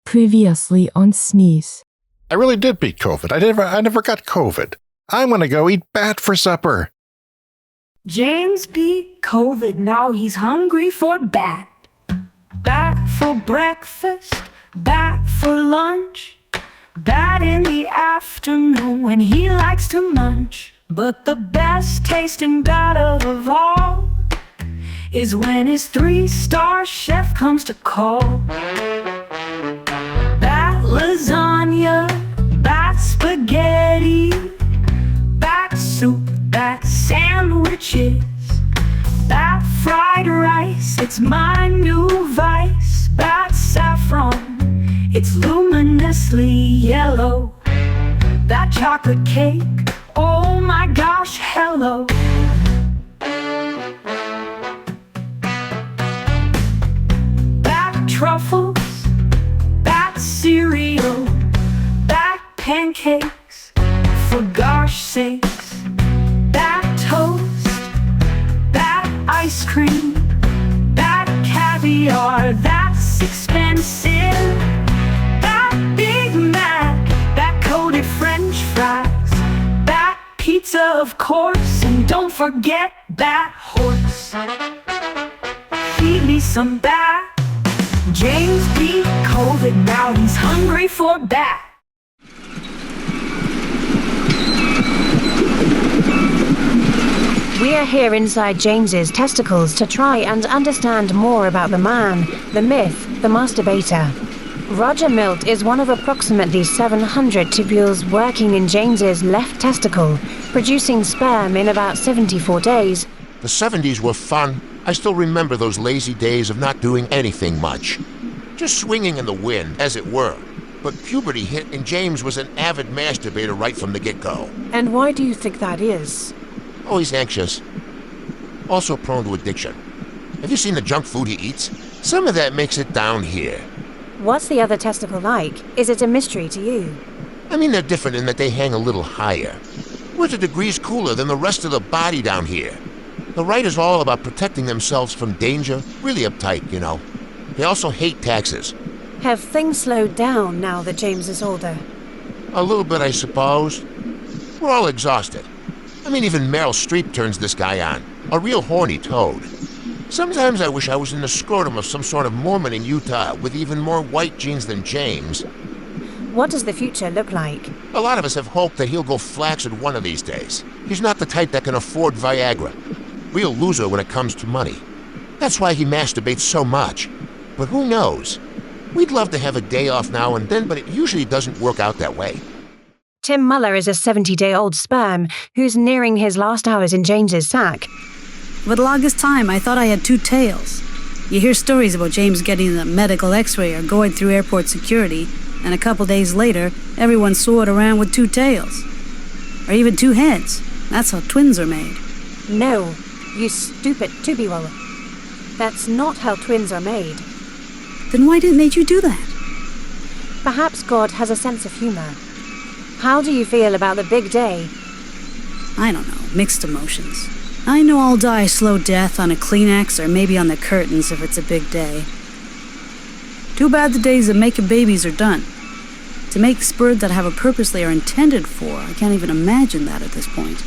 Previously on Sneeze. I really did beat COVID. I never got COVID. I'm gonna go eat bat for supper. James beat COVID, now he's hungry for bat. Bat for breakfast, bat for lunch, bat in the afternoon when he likes to munch. But the best tasting bat of all is when his 3-star chef comes to call. Bat lasagna, bat spaghetti, bat soup, bat sandwiches, bat fried rice, it's my new vice. Bat saffron, it's luminously yellow. Bat chocolate cake, oh my gosh, hello. Bat truffles, bat cereal, bat pancakes, for gosh sakes. Bat toast, bat ice cream, bat caviar, that's expensive. Bat Big Mac, bat coated French fries, bat pizza of course, and don't forget bat horse. Feed me some bat. James beat COVID, now he's hungry for bat. We are here inside James's testicles to try and understand more about the man, the myth, the masturbator. Roger Milt is one of approximately 700 tubules working in James's left testicle, producing sperm in about 74 days. The 70s were fun. I still remember those lazy days of not doing anything much. Just swinging in the wind, as it were. But puberty hit and James was an avid masturbator right from the get-go. And why do you think that is? Always anxious. Also prone to addiction. Have you seen the junk food he eats? Some of that makes it down here. What's the other testicle like? Is it a mystery to you? I mean, they're different in that they hang a little higher. We're degrees cooler than the rest of the body down here. The right is all about protecting themselves from danger, really uptight, you know. They also hate taxes. Have things slowed down now that James is older? A little bit, I suppose. We're all exhausted. I mean, even Meryl Streep turns this guy on. A real horny toad. Sometimes I wish I was in the scrotum of some sort of Mormon in Utah with even more white genes than James. What does the future look like? A lot of us have hoped that he'll go flaccid one of these days. He's not the type that can afford Viagra. Real loser when it comes to money. That's why he masturbates so much. But who knows? We'd love to have a day off now and then, but it usually doesn't work out that way. Tim Muller is a 70-day-old sperm who's nearing his last hours in James's sack. For the longest time, I thought I had 2 tails. You hear stories about James getting a medical x-ray or going through airport security, and a couple days later, everyone soared around with 2 tails. Or even 2 heads. That's how twins are made. No, you stupid tubule. That's not how twins are made. Then why didn't you do that? Perhaps God has a sense of humor. How do you feel about the big day? I don't know, mixed emotions. I know I'll die a slow death on a Kleenex or maybe on the curtains if it's a big day. Too bad the days of making babies are done. To make sperm that have a purpose they are intended for, I can't even imagine that at this point.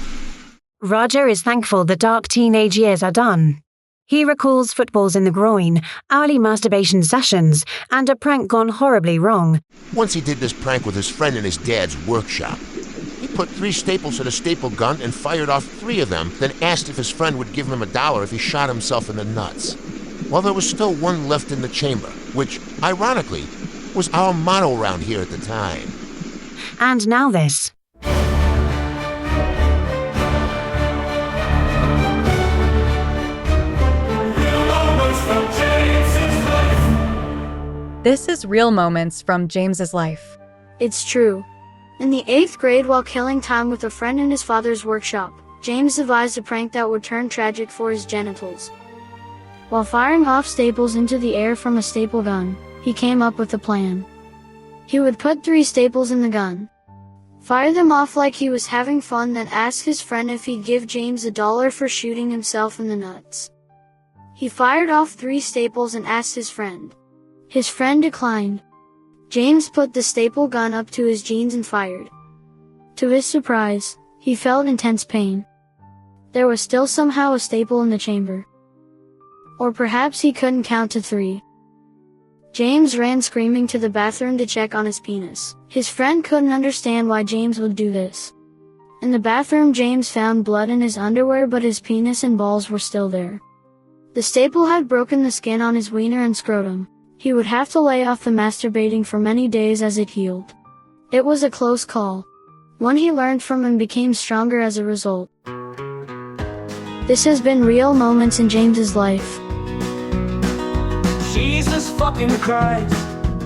Roger is thankful the dark teenage years are done. He recalls footballs in the groin, hourly masturbation sessions, and a prank gone horribly wrong. Once he did this prank with his friend in his dad's workshop. He put 3 staples in a staple gun and fired off 3 of them, then asked if his friend would give him $1 if he shot himself in the nuts. Well, there was still 1 left in the chamber, which, ironically, was our motto around here at the time. And now this. This is real moments from James's life. It's true. In the 8th grade, while killing time with a friend in his father's workshop, James devised a prank that would turn tragic for his genitals. While firing off staples into the air from a staple gun, he came up with a plan. He would put 3 staples in the gun, fire them off like he was having fun, then ask his friend if he'd give James $1 for shooting himself in the nuts. He fired off 3 staples and asked his friend. His friend declined. James put the staple gun up to his jeans and fired. To his surprise, he felt intense pain. There was still somehow a staple in the chamber. Or perhaps he couldn't count to 3. James ran screaming to the bathroom to check on his penis. His friend couldn't understand why James would do this. In the bathroom, James found blood in his underwear, but his penis and balls were still there. The staple had broken the skin on his wiener and scrotum. He would have to lay off the masturbating for many days as it healed. It was a close call. One he learned from and became stronger as a result. This has been Real Moments in James's life. Jesus fucking Christ,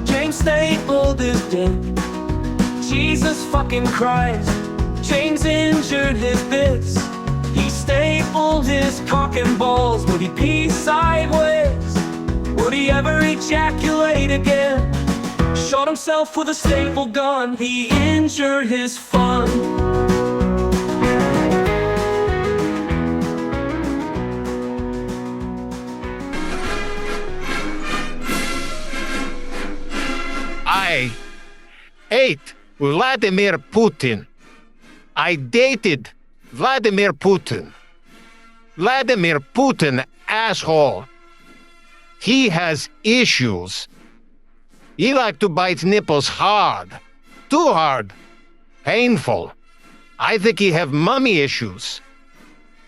James stapled his dick. Jesus fucking Christ, James injured his bits. He stapled his cock and balls. Would he pee sideways? Would he ever ejaculate again? Shot himself with a staple gun. He injured his fun. I ate Vladimir Putin. I dated Vladimir Putin. Vladimir Putin, asshole. He has issues. He like to bite nipples hard. Too hard. Painful. I think he have mummy issues.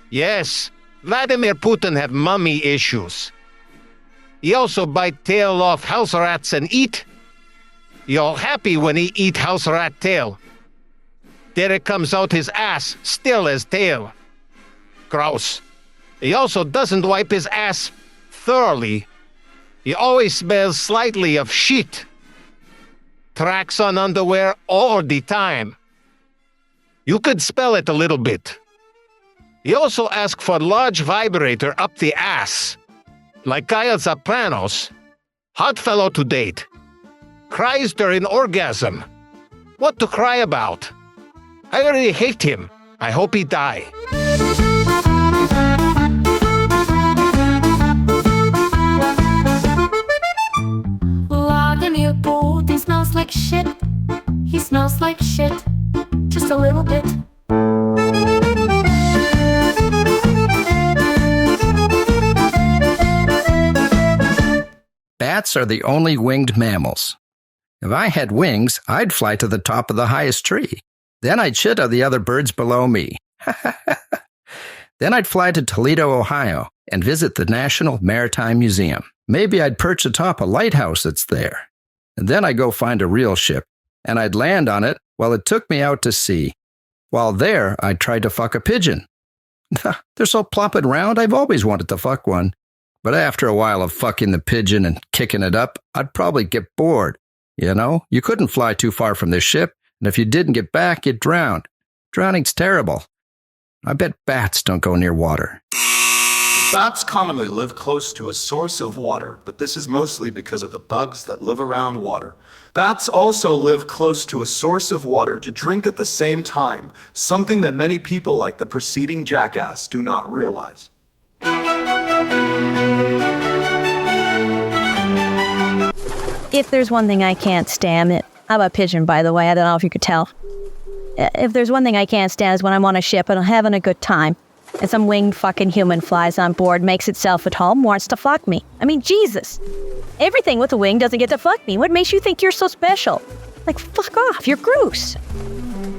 Yes, Vladimir Putin have mummy issues. He also bite tail off house rats and eat. He all happy when he eat house rat tail. There it comes out his ass, still as tail. Gross. He also doesn't wipe his ass thoroughly. He always smells slightly of shit. Tracks on underwear all the time. You could spell it a little bit. He also asks for large vibrator up the ass. Like Kyle Sopranos. Hot fellow to date. Cries during orgasm. What to cry about? I already hate him. I hope he die. Vladimir Putin smells like shit. He smells like shit. Just a little bit. Bats are the only winged mammals. If I had wings, I'd fly to the top of the highest tree. Then I'd shit on the other birds below me. Then I'd fly to Toledo, Ohio, and visit the National Maritime Museum. Maybe I'd perch atop a lighthouse that's there. And then I'd go find a real ship, and I'd land on it while it took me out to sea. While there, I'd try to fuck a pigeon. They're so plump and round, I've always wanted to fuck one. But after a while of fucking the pigeon and kicking it up, I'd probably get bored. You know, you couldn't fly too far from this ship, and if you didn't get back, you'd drown. Drowning's terrible. I bet bats don't go near water. Bats commonly live close to a source of water, but this is mostly because of the bugs that live around water. Bats also live close to a source of water to drink at the same time, something that many people like the preceding jackass do not realize. If there's one thing I can't stand, I'm a pigeon, by the way, I don't know if you could tell. If there's one thing I can't stand is when I'm on a ship and I'm having a good time, and some winged fucking human flies on board, makes itself at home, wants to fuck me. I mean, Jesus. Everything with a wing doesn't get to fuck me. What makes you think you're so special? Like, fuck off, you're gross.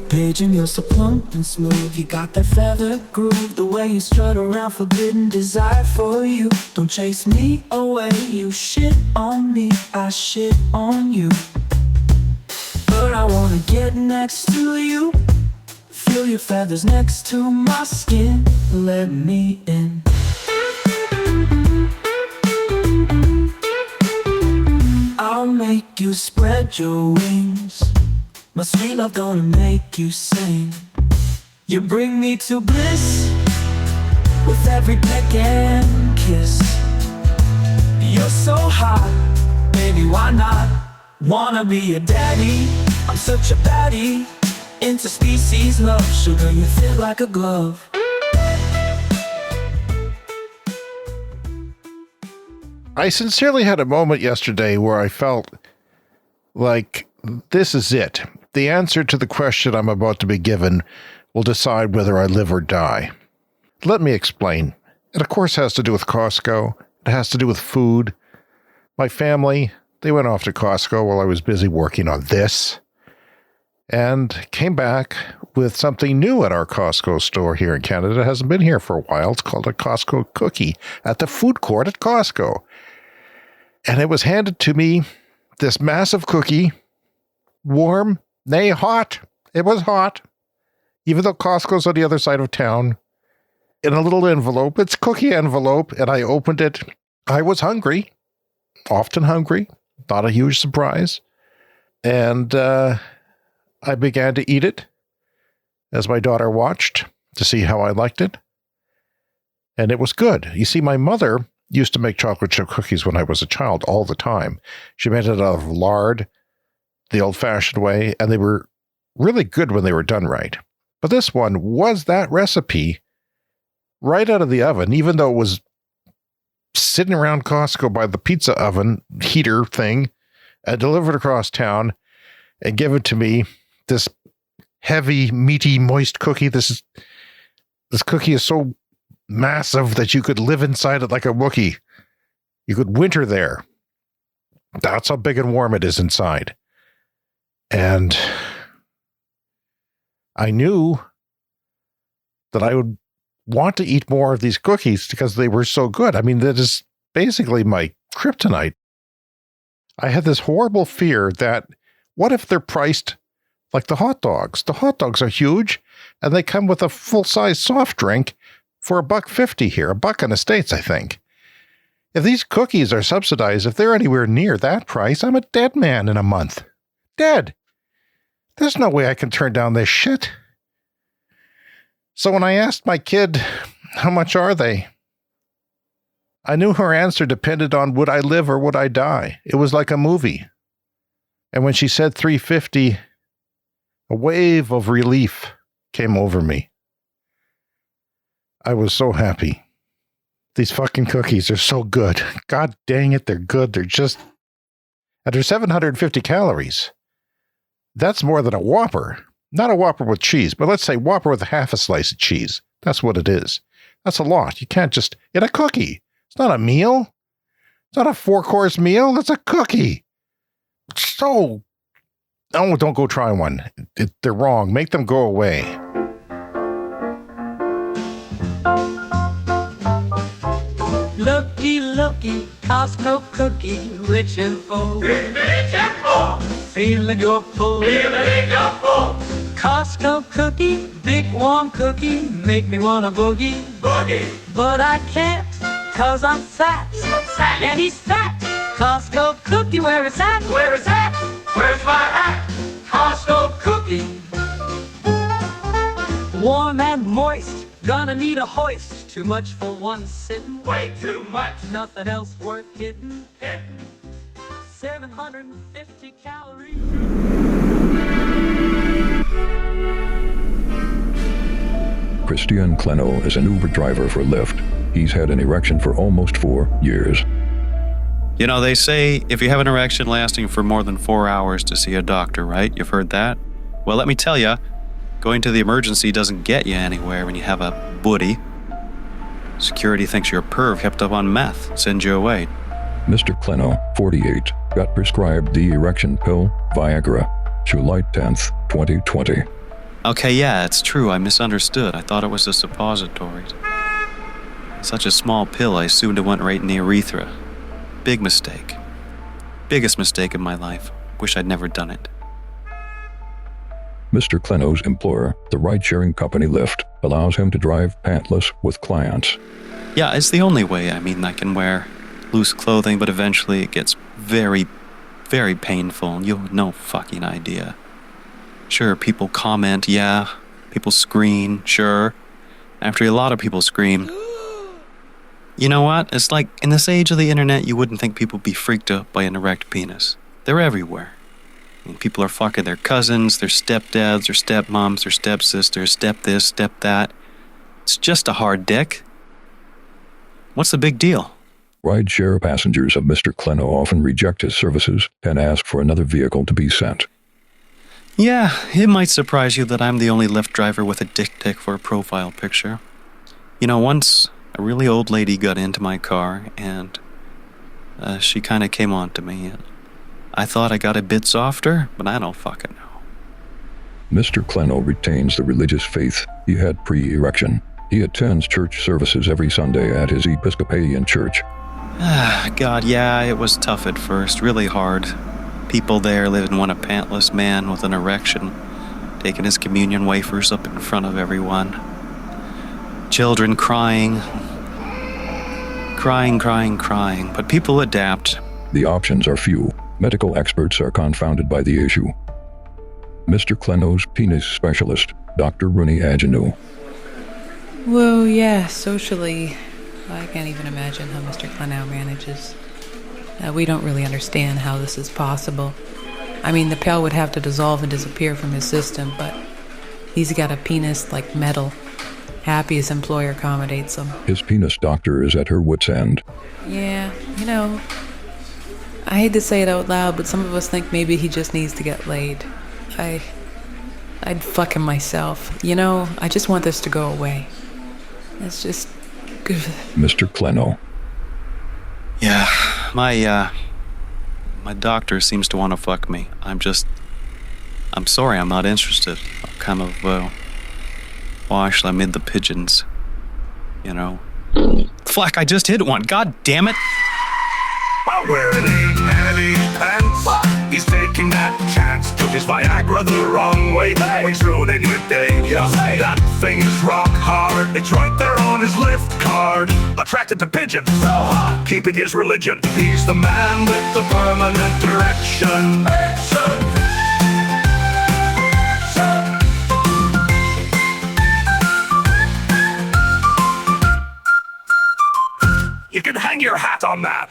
Pigeon, you're so plump and smooth. You got that feather groove. The way you strut around, forbidden desire for you. Don't chase me away. You shit on me, I shit on you. But I wanna get next to you. Feel your feathers next to my skin. Let me in. I'll make you spread your wings. My sweet love gonna make you sing. You bring me to bliss with every peck and kiss. You're so hot, baby, why not? Wanna be a daddy, I'm such a baddie. Interspecies love, sugar, you fit like a glove. I sincerely had a moment yesterday where I felt like, this is it. The answer to the question I'm about to be given will decide whether I live or die. Let me explain. It, of course, has to do with Costco. It has to do with food. My family, they went off to Costco while I was busy working on this and came back with something new at our Costco store here in Canada. It hasn't been here for a while. It's called a Costco Cookie at the food court at Costco. And it was handed to me, this massive cookie, warm, nay, hot. It was hot, even though Costco's on the other side of town, in a little envelope. It's cookie envelope, and I opened it. I was hungry, often hungry, not a huge surprise. And I began to eat it as my daughter watched to see how I liked it. And it was good. You see, my mother used to make chocolate chip cookies when I was a child all the time. She made it out of lard, the old-fashioned way, and they were really good when they were done right. But this one was that recipe right out of the oven, even though it was sitting around Costco by the pizza oven heater thing and delivered across town and given to me, this heavy, meaty, moist cookie. This cookie is so massive that you could live inside it like a Wookiee. You could winter there. That's how big and warm it is inside. And I knew that I would want to eat more of these cookies because they were so good. I mean, that is basically my kryptonite. I had this horrible fear that what if they're priced like the hot dogs? The hot dogs are huge, and they come with a full-size soft drink for $1.50 here, $1 in the States, I think. If these cookies are subsidized, if they're anywhere near that price, I'm a dead man in a month. Dead. There's no way I can turn down this shit. So when I asked my kid, how much are they? I knew her answer depended on would I live or would I die. It was like a movie. And when she said $3.50, a wave of relief came over me. I was so happy. These fucking cookies are so good. God dang it, they're good. And they're 750 calories. That's more than a Whopper. Not a Whopper with cheese, but let's say Whopper with half a slice of cheese. That's what it is. That's a lot. You can't just eat a cookie. It's not a meal. It's not a 4-course meal. It's a cookie. So, oh, don't go try one. They're wrong. Make them go away. Looky, looky, Costco cookie, rich and full. Rich and full. Feeling your pull. Feeling your pull. Costco cookie, big warm cookie, make me wanna boogie. Boogie. But I can't, cause I'm fat. And he's fat. Costco cookie, where is that? Where is that? Where's my hat? Costco cookie. Warm and moist, gonna need a hoist. Too much for one sitting. Way too much. Nothing else worth hitting. 750 calories. Christian Kleno is an Uber driver for Lyft. He's had an erection for almost 4 years. You know, they say if you have an erection lasting for more than 4 hours to see a doctor, right? You've heard that? Well, let me tell you, going to the emergency doesn't get you anywhere when you have a booty. Security thinks you're a perv kept up on meth, sends you away. Mr. Kleno, 48, got prescribed the erection pill, Viagra, July 10th, 2020. Okay, yeah, it's true. I misunderstood. I thought it was a suppository. Such a small pill, I assumed it went right in the urethra. Big mistake. Biggest mistake of my life. Wish I'd never done it. Mr. Kleno's employer, the ride-sharing company Lyft, allows him to drive pantless with clients. Yeah, it's the only way. I mean, I can wear loose clothing, but eventually it gets very, very painful. You have no fucking idea. Sure, people comment, yeah. People scream, sure. After a lot of people scream. You know what? It's like, in this age of the internet, you wouldn't think people would be freaked out by an erect penis. They're everywhere. I mean, people are fucking their cousins, their stepdads, their stepmoms, their stepsisters, step this, step that. It's just a hard dick. What's the big deal? Rideshare passengers of Mr. Kleno often reject his services and ask for another vehicle to be sent. Yeah, it might surprise you that I'm the only Lyft driver with a dick for a profile picture. You know, once a really old lady got into my car and she kind of came on to me. And I thought I got a bit softer, but I don't fucking know. Mr. Kleno retains the religious faith he had pre-erection. He attends church services every Sunday at his Episcopalian church. God, yeah, it was tough at first, really hard. People there living want a pantless man with an erection, taking his communion wafers up in front of everyone. Children crying, but people adapt. The options are few. Medical experts are confounded by the issue. Mr. Kleno's penis specialist, Dr. Rooney Agnew. Well, yeah, socially, I can't even imagine how Mr. Kleno manages. We don't really understand how this is possible. I mean, the pill would have to dissolve and disappear from his system, but he's got a penis like metal. Happy his employer accommodates him. His penis doctor is at her wit's end. Yeah, you know, I hate to say it out loud, but some of us think maybe he just needs to get laid. I'd fuck him myself. You know, I just want this to go away. It's just good. Mr. Kleno. Yeah, my doctor seems to want to fuck me. I'm sorry, I'm not interested. I'm kind of, well, actually, I'm in the pigeons. You know. Fuck, I just hit one. God damn it. While wearing heavy pants, he's taking that chance. Took his Viagra the wrong way. He's ruining your day. Yeah, that thing's rock hard. It's right there on his Lyft card. Attracted to pigeons, keeping his religion. He's the man with the permanent erection. You can hang your hat on that.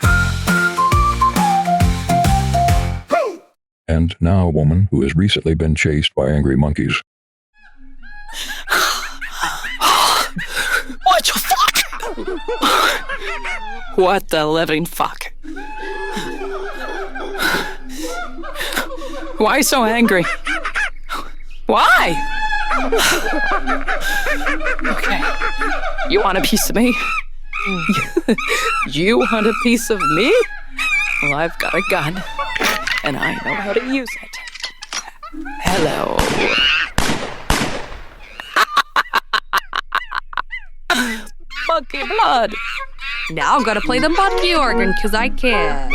And now a woman who has recently been chased by angry monkeys. What the fuck? What the living fuck? Why so angry? Why? Okay. You want a piece of me? You want a piece of me? Well, I've got a gun, and I know how to use it. Hello. Monkey blood. Now I'm gonna play the monkey organ, 'cause I can.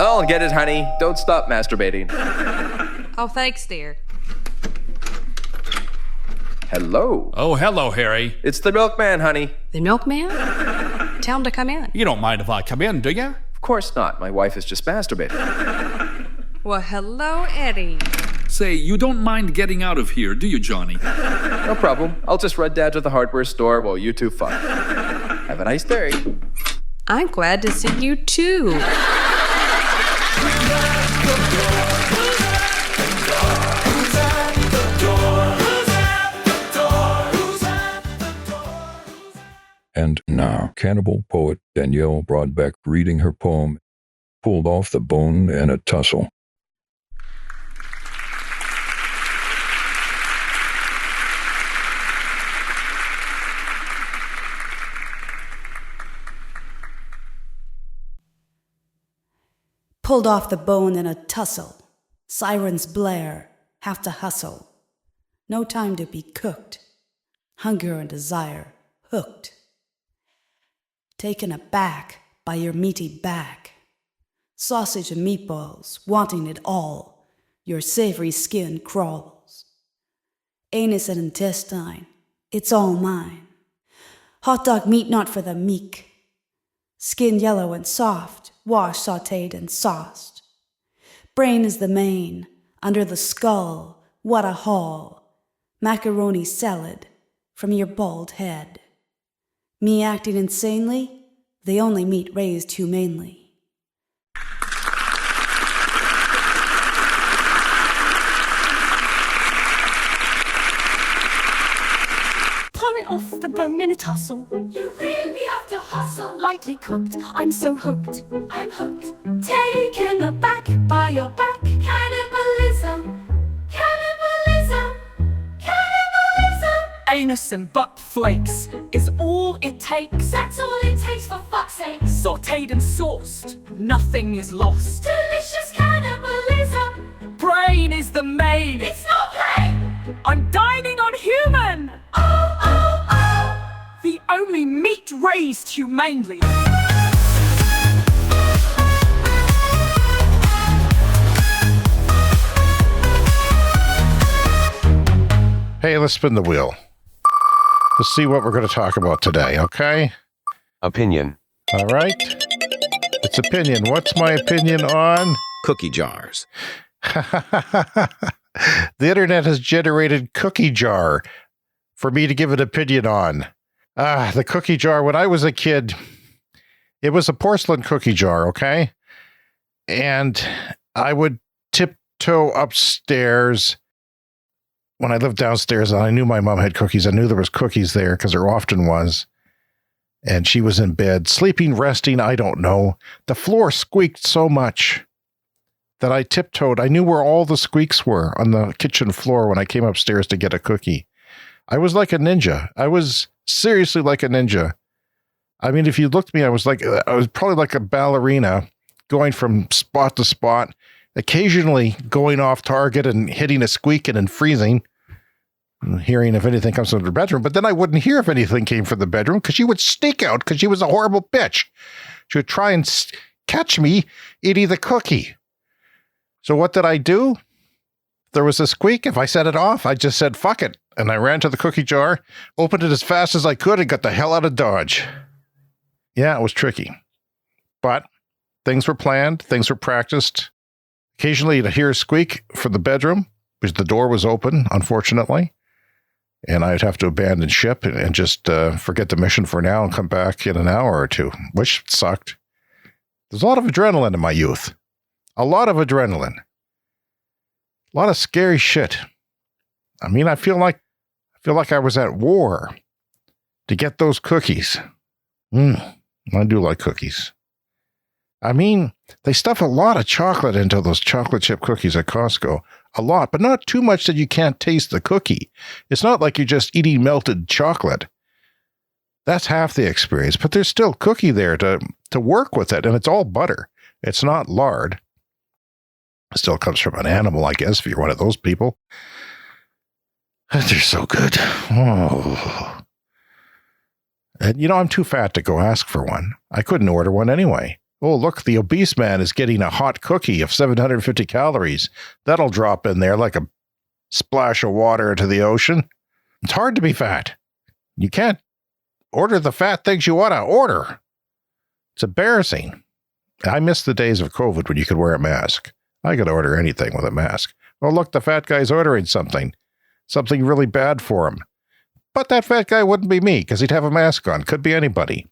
I'll get it, honey. Don't stop masturbating. Oh, thanks, dear. Hello. Oh, hello, Harry. It's the milkman, honey. The milkman? Tell him to come in. You don't mind if I come in, do you? Of course not. My wife is just masturbating. Well, hello, Eddie. Say, you don't mind getting out of here, do you, Johnny? No problem. I'll just run down to the hardware store while you two fuck. Have a nice day. I'm glad to see you, too. And now, cannibal poet Danielle Broadbeck reading her poem, Pulled Off the Bone in a Tussle. Pulled off the bone in a tussle. Sirens blare, have to hustle. No time to be cooked. Hunger and desire, hooked. Taken aback by your meaty back. Sausage and meatballs, wanting it all. your savory skin crawls. Anus and intestine, it's all mine. Hot dog meat not for the meek. Skin yellow and soft, washed, sautéed, and sauced. Brain is the main, under the skull, what a haul. Macaroni salad from your bald head. Me acting insanely, the only meat raised humanely. Off the bone-in a tussle. You really have to hustle. Lightly cooked, I'm so hooked. I'm hooked. Taken aback by your back. Cannibalism. Cannibalism. Cannibalism. Anus and butt flakes is all it takes. That's all it takes, for fuck's sake. Sauteed and sauced, nothing is lost. Delicious cannibalism. Brain is the main. It's not plain. I'm dining on human. Oh, oh, oh. The only meat raised humanely. Hey, let's spin the wheel. Let's see what we're going to talk about today, okay? Opinion. All right. It's opinion. What's my opinion on? Cookie jars. The internet has generated cookie jar for me to give an opinion on. The cookie jar. When I was a kid, it was a porcelain cookie jar, okay? And I would tiptoe upstairs when I lived downstairs, and I knew my mom had cookies. I knew there was cookies there because there often was. And she was in bed, sleeping, resting, I don't know. The floor squeaked so much that I tiptoed. I knew where all the squeaks were on the kitchen floor when I came upstairs to get a cookie. I was like a ninja. I was seriously like a ninja. I mean, if you looked at me, I was probably like a ballerina going from spot to spot, occasionally going off target and hitting a squeaking and freezing, and hearing if anything comes from the bedroom. But then I wouldn't hear if anything came from the bedroom because she would sneak out because she was a horrible bitch. She would try and catch me eating the cookie. So what did I do? There was a squeak. If I set it off, I just said, fuck it. And I ran to the cookie jar, opened it as fast as I could, and got the hell out of Dodge. Yeah, it was tricky. But things were planned. Things were practiced. Occasionally you'd hear a squeak from the bedroom because the door was open, unfortunately. And I'd have to abandon ship and just forget the mission for now and come back in an hour or two, which sucked. There's a lot of adrenaline in my youth. A lot of adrenaline. A lot of scary shit. I mean, I feel like I was at war to get those cookies. I do like cookies. I mean, they stuff a lot of chocolate into those chocolate chip cookies at Costco. A lot, but not too much that you can't taste the cookie. It's not like you're just eating melted chocolate. That's half the experience, but there's still cookie there to work with it, and it's all butter. It's not lard. It still comes from an animal, I guess, if you're one of those people. They're so good. Oh. And, I'm too fat to go ask for one. I couldn't order one anyway. Oh, look, the obese man is getting a hot cookie of 750 calories. That'll drop in there like a splash of water into the ocean. It's hard to be fat. You can't order the fat things you want to order. It's embarrassing. I miss the days of COVID when you could wear a mask. I could order anything with a mask. Oh, look, the fat guy's ordering something really bad for him. But that fat guy wouldn't be me because he'd have a mask on. Could be anybody.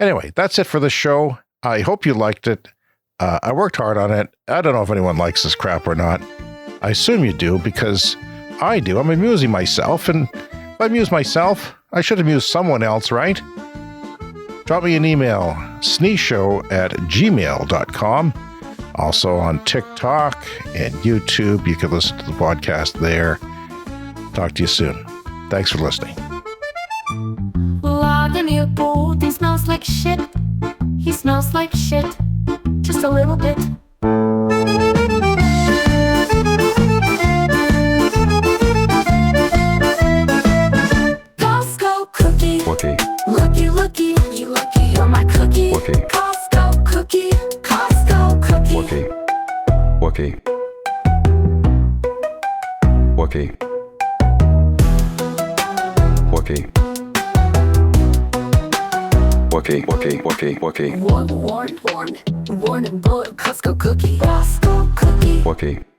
Anyway, that's it for the show. I hope you liked it. I worked hard on it. I don't know if anyone likes this crap or not. I assume you do because I do. I'm amusing myself. And if I amuse myself, I should amuse someone else, right? Drop me an email, sneeshow@gmail.com. Also on TikTok and YouTube. You can listen to the podcast there. Talk to you soon. Thanks for listening. Vladimir Putin smells like shit. He smells like shit. Just a little bit. Costco Cookie. Looky, looky, you lucky, you're my cookie. Costco Cookie. Costco Cookie. Wookie. Quirky. Quirky. Quirky, quirky, quirky, quirky. Warning, boy, Costco Cookie. Costco Cookie. Quirky.